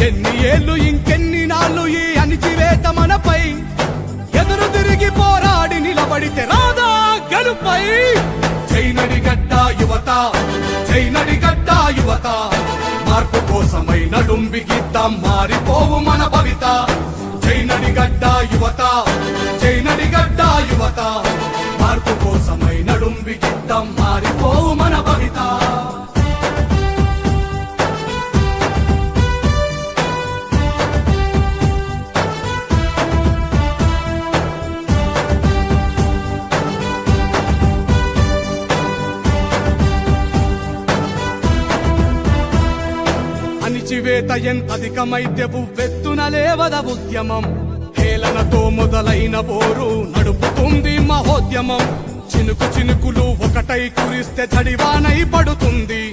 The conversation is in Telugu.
ఎన్ని ఏళ్ళు ఇంకెన్ని నాళ్ళు ఈ అణిచివేత మనపై ఎదురు తిరిగి పోరాడి నిలబడితే రాదా గెలుపై. జై నడిగడ్డ యువత, జై నడిగడ్డ యువత, మార్పు కోసమై నడుం బిగిద్దాం మారిపోవు మన భవిత. జై నడిగడ్డ యువత, జై నడిగడ్డ యువత, మార్పు కోసమై నడుం బిగిద్దాం మారిపోవు మన భవిత. అణిచివేత ఎంతధికమైతే ఉవ్వెత్తున లేవద ఉద్యమం. హేళనతో మొదలైన పోరు నడుపుతుంది మహోద్యమం. చినుకు చినుకులు ఒకటై కురిస్తే జడివానై పడుతుంది.